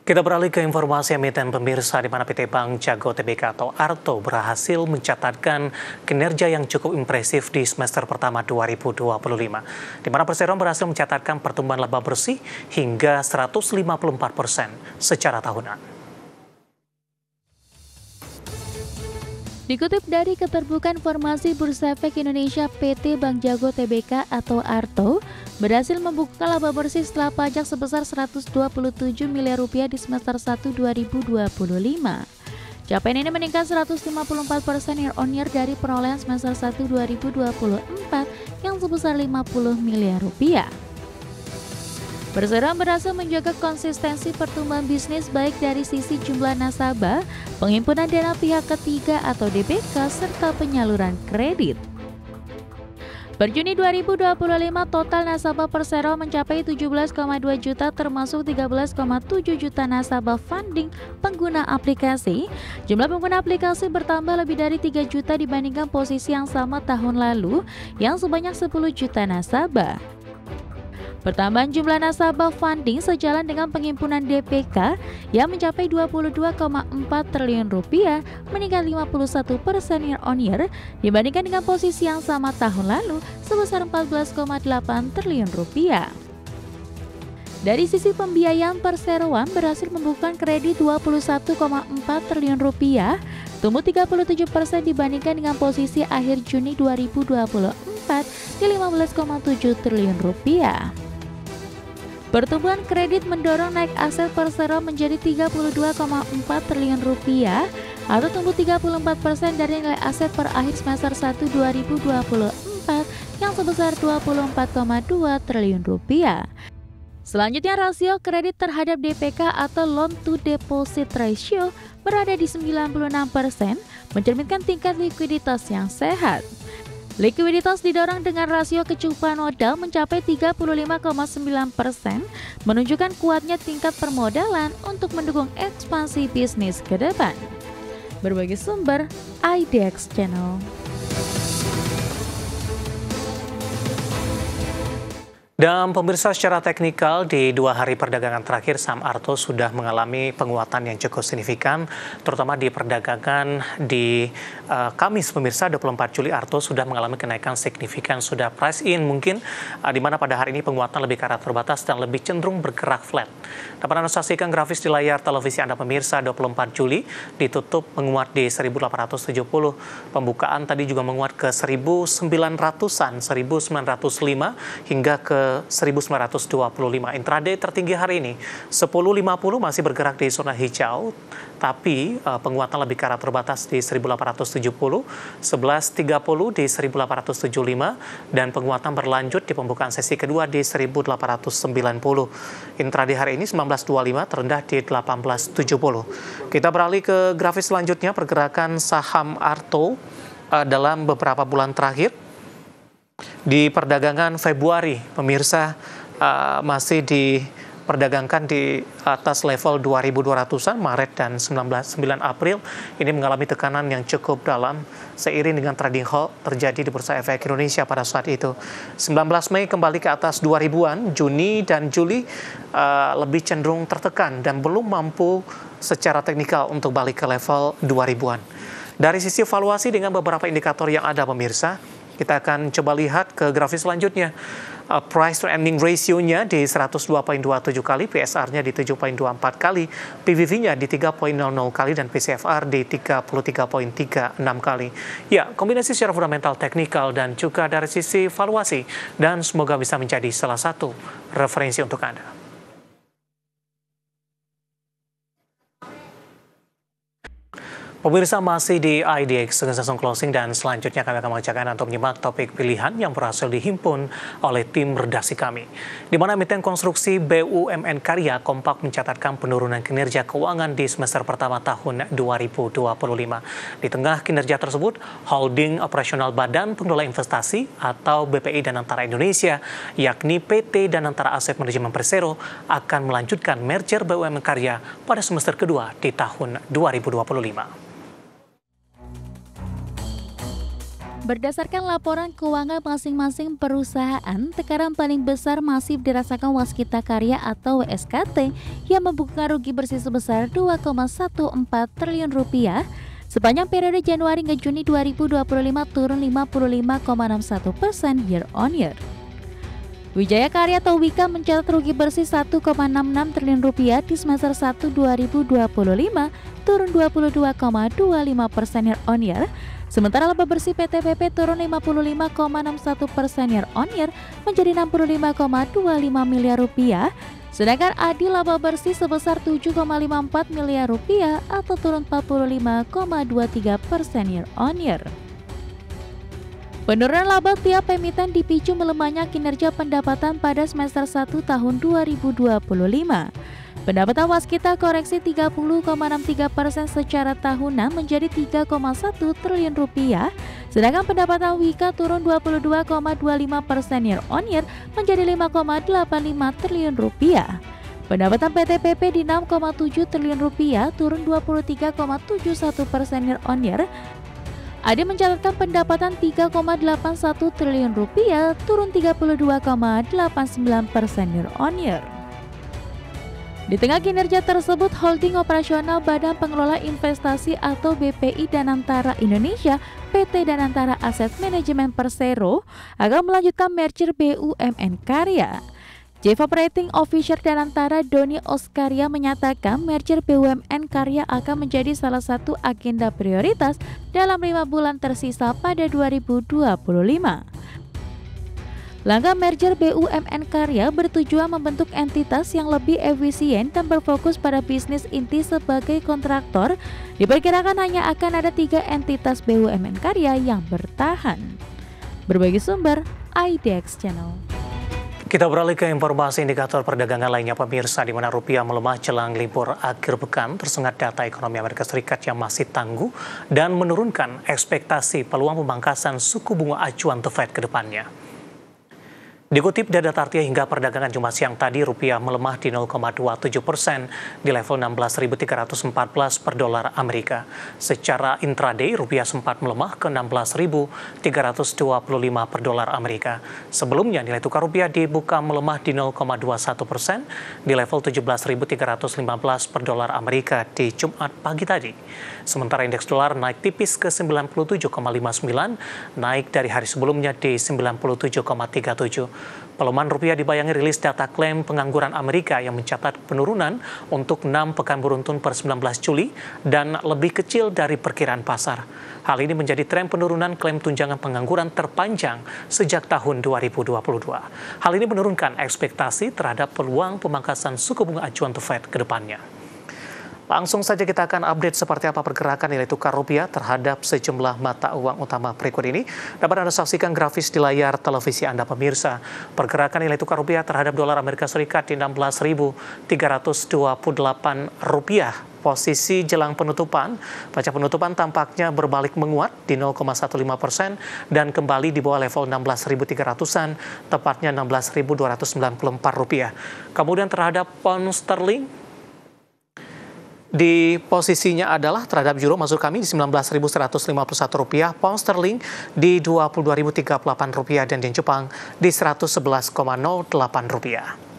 Kita beralih ke informasi emiten pemirsa di mana PT Bank Jago Tbk atau Arto berhasil mencatatkan kinerja yang cukup impresif di semester pertama 2025, di mana Persero berhasil mencatatkan pertumbuhan laba bersih hingga 154% secara tahunan. Dikutip dari Keterbukaan Informasi Bursa Efek Indonesia, PT Bank Jago Tbk atau Arto berhasil membuka laba bersih setelah pajak sebesar 127 miliar rupiah di semester 1 2025. Capaian ini meningkat 154% year-on-year dari perolehan semester 1 2024 yang sebesar 50 miliar rupiah. Persero berhasil menjaga konsistensi pertumbuhan bisnis baik dari sisi jumlah nasabah, penghimpunan dana pihak ketiga atau DPK, serta penyaluran kredit. Per Juni 2025, total nasabah Persero mencapai 17,2 juta termasuk 13,7 juta nasabah funding pengguna aplikasi. Jumlah pengguna aplikasi bertambah lebih dari 3 juta dibandingkan posisi yang sama tahun lalu yang sebanyak 10 juta nasabah. Pertambahan jumlah nasabah funding sejalan dengan penghimpunan DPK yang mencapai 22,4 triliun rupiah, meningkat 51% year-on-year dibandingkan dengan posisi yang sama tahun lalu sebesar 14,8 triliun rupiah. Dari sisi pembiayaan, Perseroan berhasil membuka kredit 21,4 triliun rupiah, tumbuh 37% dibandingkan dengan posisi akhir Juni 2024 di 15,7 triliun rupiah. Pertumbuhan kredit mendorong naik aset Persero menjadi 32,4 triliun rupiah atau tumbuh 34% dari nilai aset per akhir semester 1 2024 yang sebesar 24,2 triliun rupiah. Selanjutnya, rasio kredit terhadap DPK atau loan to deposit ratio berada di 96%, mencerminkan tingkat likuiditas yang sehat. Likuiditas didorong dengan rasio kecukupan modal mencapai 35,9%, menunjukkan kuatnya tingkat permodalan untuk mendukung ekspansi bisnis ke depan. Berbagai sumber, IDX Channel. Dan pemirsa, secara teknikal di 2 hari perdagangan terakhir saham Arto sudah mengalami penguatan yang cukup signifikan, terutama di perdagangan di Kamis. Pemirsa, 24 Juli Arto sudah mengalami kenaikan signifikan, sudah price in mungkin, di mana pada hari ini penguatan lebih ke arah terbatas dan lebih cenderung bergerak flat. Dapat Anda saksikan grafis di layar televisi Anda pemirsa, 24 Juli ditutup menguat di 1870, pembukaan tadi juga menguat ke 1900-an, 1905 hingga ke 1925. Intraday tertinggi hari ini 10.50 masih bergerak di zona hijau, tapi penguatan lebih ke arah terbatas di 1870, 11.30 di 1875, dan penguatan berlanjut di pembukaan sesi kedua di 1890. Intraday hari ini 19.25 terendah di 18.70. Kita beralih ke grafis selanjutnya, pergerakan saham Arto dalam beberapa bulan terakhir. Di perdagangan Februari, pemirsa, masih diperdagangkan di atas level 2.200-an. Maret dan 9 April ini mengalami tekanan yang cukup dalam seiring dengan trading halt terjadi di Bursa Efek Indonesia pada saat itu. 19 Mei kembali ke atas 2.000-an, Juni dan Juli lebih cenderung tertekan dan belum mampu secara teknikal untuk balik ke level 2.000-an. Dari sisi valuasi dengan beberapa indikator yang ada, pemirsa, kita akan coba lihat ke grafis selanjutnya. Price to earning ratio-nya di 102.27 kali, PSR-nya di 7.24 kali, PBV-nya di 3.00 kali, dan PCFR di 33.36 kali. Ya, kombinasi secara fundamental, teknikal, dan juga dari sisi valuasi, dan semoga bisa menjadi salah satu referensi untuk Anda. Pemirsa, masih di IDX langsung closing, dan selanjutnya kami akan mengajak Anda untuk menyimak topik pilihan yang berhasil dihimpun oleh tim redaksi kami. Di mana emiten konstruksi BUMN Karya kompak mencatatkan penurunan kinerja keuangan di semester pertama tahun 2025. Di tengah kinerja tersebut, holding operasional Badan Pengelola Investasi atau BPI Danantara Indonesia, yakni PT Danantara Asset Management Persero, akan melanjutkan merger BUMN Karya pada semester kedua di tahun 2025. Berdasarkan laporan keuangan masing-masing perusahaan, tekanan paling besar masih dirasakan Waskita Karya atau WSKT yang membukukan rugi bersih sebesar 2,14 triliun rupiah. Sepanjang periode Januari hingga Juni 2025 turun 55,61% year on year. Wijaya Karya atau Wika mencatat rugi bersih 1,66 triliun rupiah di semester 1 2025, turun 22,25% year on year. Sementara laba bersih PT PP turun 55,61% year on year menjadi 65,25 miliar rupiah. Sedangkan Adi laba bersih sebesar 7,54 miliar rupiah atau turun 45,23% year on year. Penurunan laba tiap emiten dipicu melemahnya kinerja pendapatan pada semester 1 tahun 2025. Pendapatan Waskita koreksi 30,63% secara tahunan menjadi 3,1 triliun rupiah, sedangkan pendapatan Wika turun 22,25% year on year menjadi 5,85 triliun rupiah. Pendapatan PT PP di 6,7 triliun rupiah turun 23,71% year on year. Adi mencatatkan pendapatan 3,81 triliun rupiah turun 32,89% year on year. Di tengah kinerja tersebut, holding operasional Badan Pengelola Investasi atau BPI Danantara Indonesia PT Danantara Asset Management Persero akan melanjutkan merger BUMN Karya. Chief Operating Officer Danantara Doni Oskaria menyatakan merger BUMN Karya akan menjadi salah satu agenda prioritas dalam 5 bulan tersisa pada 2025. Langkah merger BUMN Karya bertujuan membentuk entitas yang lebih efisien dan berfokus pada bisnis inti sebagai kontraktor. Diperkirakan hanya akan ada 3 entitas BUMN Karya yang bertahan. Berbagi sumber, IDX Channel. Kita beralih ke informasi indikator perdagangan lainnya pemirsa, di mana rupiah melemah jelang libur akhir pekan tersengat data ekonomi Amerika Serikat yang masih tangguh dan menurunkan ekspektasi peluang pemangkasan suku bunga acuan The Fed ke depannya. Dikutip data Tartia hingga perdagangan Jumat siang tadi, rupiah melemah di 0,27% di level 16.314 per dolar Amerika. Secara intraday, rupiah sempat melemah ke 16.325 per dolar Amerika. Sebelumnya, nilai tukar rupiah dibuka melemah di 0,21% di level 17.315 per dolar Amerika di Jumat pagi tadi. Sementara indeks dolar naik tipis ke 97,59, naik dari hari sebelumnya di 97,37. Pelemahan rupiah dibayangi rilis data klaim pengangguran Amerika yang mencatat penurunan untuk 6 pekan beruntun per 19 Juli dan lebih kecil dari perkiraan pasar. Hal ini menjadi tren penurunan klaim tunjangan pengangguran terpanjang sejak tahun 2022. Hal ini menurunkan ekspektasi terhadap peluang pemangkasan suku bunga acuan The Fed ke depannya. Langsung saja kita akan update seperti apa pergerakan nilai tukar rupiah terhadap sejumlah mata uang utama berikut ini. Dapat Anda saksikan grafis di layar televisi Anda pemirsa. Pergerakan nilai tukar rupiah terhadap dolar Amerika Serikat di 16.328 rupiah. Posisi jelang penutupan, pasca penutupan tampaknya berbalik menguat di 0,15% dan kembali di bawah level 16.300-an, tepatnya 16.294 rupiah. Kemudian terhadap pound sterling, di posisinya adalah terhadap euro maksud kami di 19.151 rupiah, pound sterling di 22.038 rupiah dan yen Jepang di 111,08 rupiah.